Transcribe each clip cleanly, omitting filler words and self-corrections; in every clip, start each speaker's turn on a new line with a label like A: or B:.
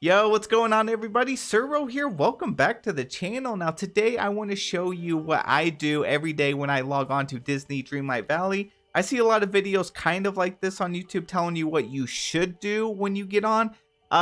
A: Yo, what's going on everybody? Suro here. Welcome back to the channel. Now today I want to show you what I do every day when I log on to Disney Dreamlight Valley. I see a lot of videos kind of like this on YouTube telling you what you should do when you get on.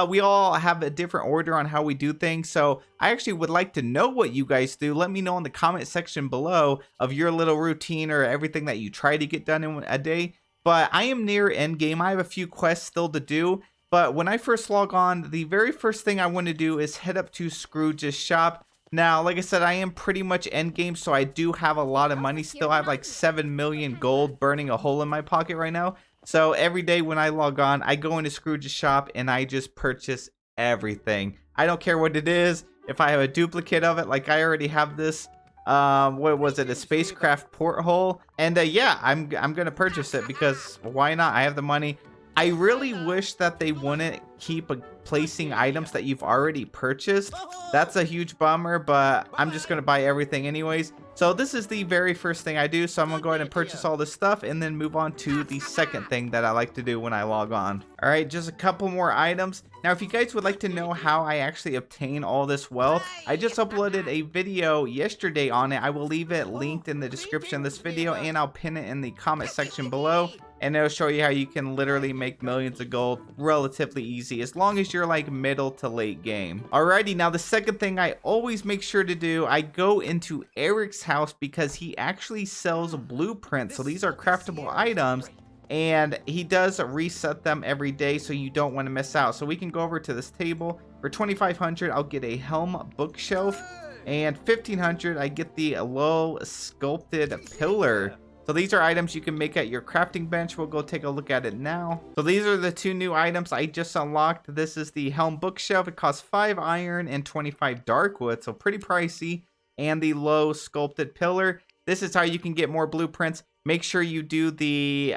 A: We all have a different order on how we do things, so I actually would like to know what you guys do. Let me know in the comment section below of your little routine or everything that you try to get done in a day. But I am near end game. I have a few quests still to do. But when I first log on, the very first thing I want to do is head up to Scrooge's shop. Now, like I said, I am pretty much end game, so I do have a lot of money still. I have like 7 million gold burning a hole in my pocket right now. So every day when I log on, I go into Scrooge's shop and I just purchase everything. I don't care what it is. If I have a duplicate of it, like I already have this, what was it, a spacecraft porthole? And yeah, I'm gonna purchase it because why not? I have the money. I really wish that they wouldn't keep placing items that you've already purchased. That's a huge bummer, but I'm just going to buy everything anyways. So this is the very first thing I do. So I'm going to go ahead and purchase all this stuff and then move on to the second thing that I like to do when I log on. All right, just a couple more items. Now, if you guys would like to know how I actually obtain all this wealth, I just uploaded a video yesterday on it. I will leave it linked in the description of this video and I'll pin it in the comment section below. And it'll show you how you can literally make millions of gold relatively easy as long as you're like middle to late game. Alrighty, now the second thing I always make sure to do, I go into Eric's house because he actually sells blueprints. So these are craftable items and he does reset them every day, so you don't want to miss out. So we can go over to this table. For 2,500, I'll get a helm bookshelf, and 1,500, I get the low sculpted pillar. So these are items you can make at your crafting bench. We'll go take a look at it now. So these are the two new items I just unlocked. This is the helm bookshelf. It costs 5 iron and 25 dark wood, so pretty pricey. And the low sculpted pillar. This is how you can get more blueprints. Make sure you do the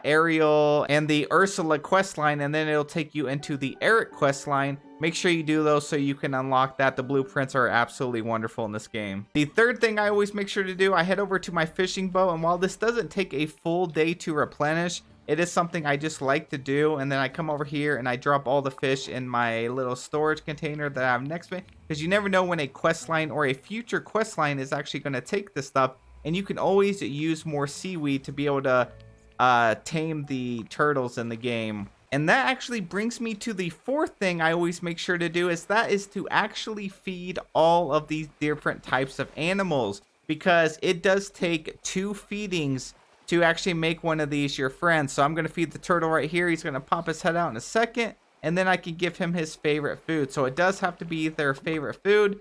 A: Ariel and the Ursula quest line, and then it'll take you into the Eric quest line. Make sure you do those so you can unlock that. The blueprints are absolutely wonderful in this game. The third thing I always make sure to do, I head over to my fishing boat, and while this doesn't take a full day to replenish, it is something I just like to do. And then I come over here and I drop all the fish in my little storage container that I have next to me, because you never know when a quest line or a future quest line is actually going to take this stuff. And you can always use more seaweed to be able to tame the turtles in the game. And that actually brings me to the fourth thing I always make sure to do, is to actually feed all of these different types of animals, because it does take 2 feedings to actually make one of these your friend. So I'm going to feed the turtle right here. He's going to pop his head out in a second, and then I can give him his favorite food. So it does have to be their favorite food.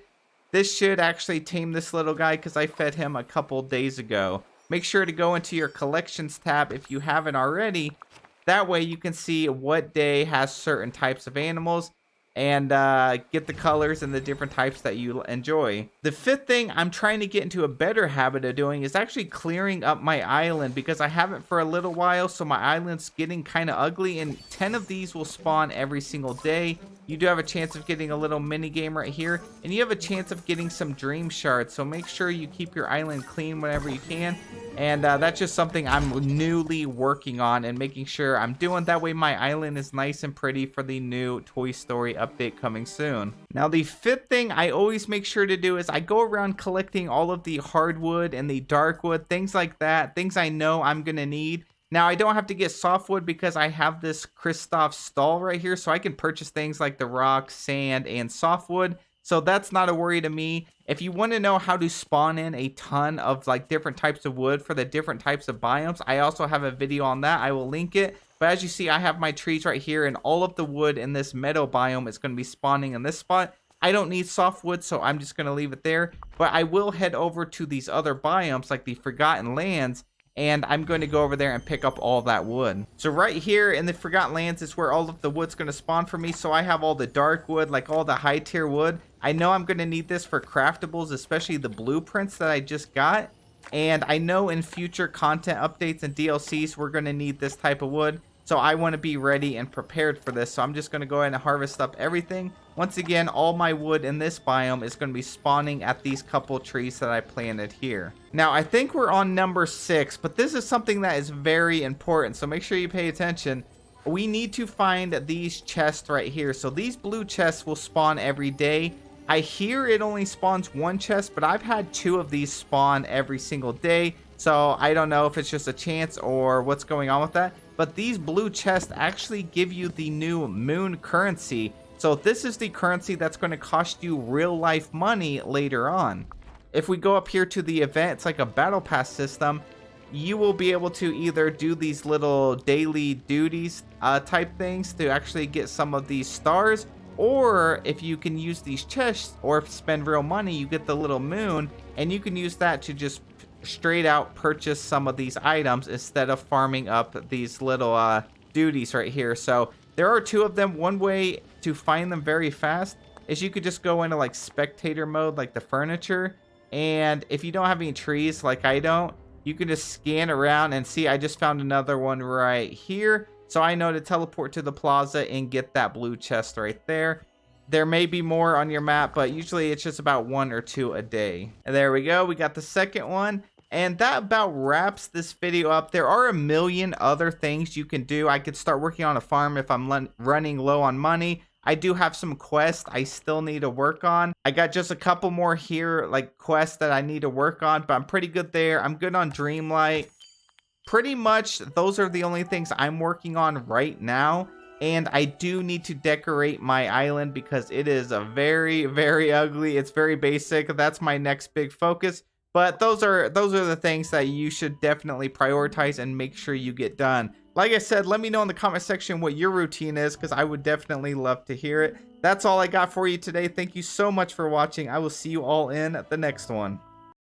A: This should actually tame this little guy because I fed him a couple days ago. Make sure to go into your collections tab if you haven't already. That way you can see what day has certain types of animals and get the colors and the different types that you enjoy. The fifth thing I'm trying to get into a better habit of doing is actually clearing up my island, because I haven't for a little while, so my island's getting kind of ugly, and 10 of these will spawn every single day. You do have a chance of getting a little mini game right here, and you have a chance of getting some dream shards, so make sure you keep your island clean whenever you can. And that's just something I'm newly working on and making sure I'm doing. That way my island is nice and pretty for the new Toy Story update coming soon. Now the fifth thing I always make sure to do is I go around collecting all of the hardwood and the dark wood, things like that, things I know I'm gonna need. Now, I don't have to get softwood because I have this Kristoff stall right here, so I can purchase things like the rock, sand, and softwood. So that's not a worry to me. If you want to know how to spawn in a ton of like different types of wood for the different types of biomes, I also have a video on that. I will link it. But as you see, I have my trees right here, and all of the wood in this meadow biome is going to be spawning in this spot. I don't need softwood, so I'm just going to leave it there. But I will head over to these other biomes like the Forgotten Lands, and I'm going to go over there and pick up all that wood. So right here in the Forgotten Lands is where all of the wood's going to spawn for me. So I have all the dark wood, like all the high tier wood. I know I'm going to need this for craftables, especially the blueprints that I just got. And I know in future content updates and DLCs, we're going to need this type of wood. So I want to be ready and prepared for this. So I'm just going to go ahead and harvest up everything. Once again, all my wood in this biome is going to be spawning at these couple trees that I planted here. Now, I think we're on number 6, but this is something that is very important. So make sure you pay attention. we need to find these chests right here. So these blue chests will spawn every day. I hear it only spawns one chest, but I've had 2 of these spawn every single day. So I don't know if it's just a chance or what's going on with that. But these blue chests actually give you the new moon currency. So this is the currency that's going to cost you real life money later on. If we go up here to the event, it's like a battle pass system. You will be able to either do these little daily duties type things to actually get some of these stars, or if you can use these chests or spend real money, you get the little moon, and you can use that to just straight out purchase some of these items instead of farming up these little duties right here. So there are 2 of them. One way to find them very fast is you could just go into like spectator mode, like the furniture, and if you don't have any trees like I don't, you can just scan around and see. I just found another one right here. So I know to teleport to the plaza and get that blue chest right there. There may be more on your map, but usually it's just about 1 or 2 a day. And there we go. We got the second one. And that about wraps this video up. There are a million other things you can do. I could start working on a farm if I'm running low on money. I do have some quests I still need to work on. I got just a couple more here, like quests that I need to work on, but I'm pretty good there. I'm good on Dreamlight. Pretty much those are the only things I'm working on right now. And I do need to decorate my island because it is a very, very ugly. It's very basic. That's my next big focus. But those are the things that you should definitely prioritize and make sure you get done. Like I said, let me know in the comment section what your routine is, because I would definitely love to hear it. That's all I got for you today. Thank you so much for watching. I will see you all in the next one.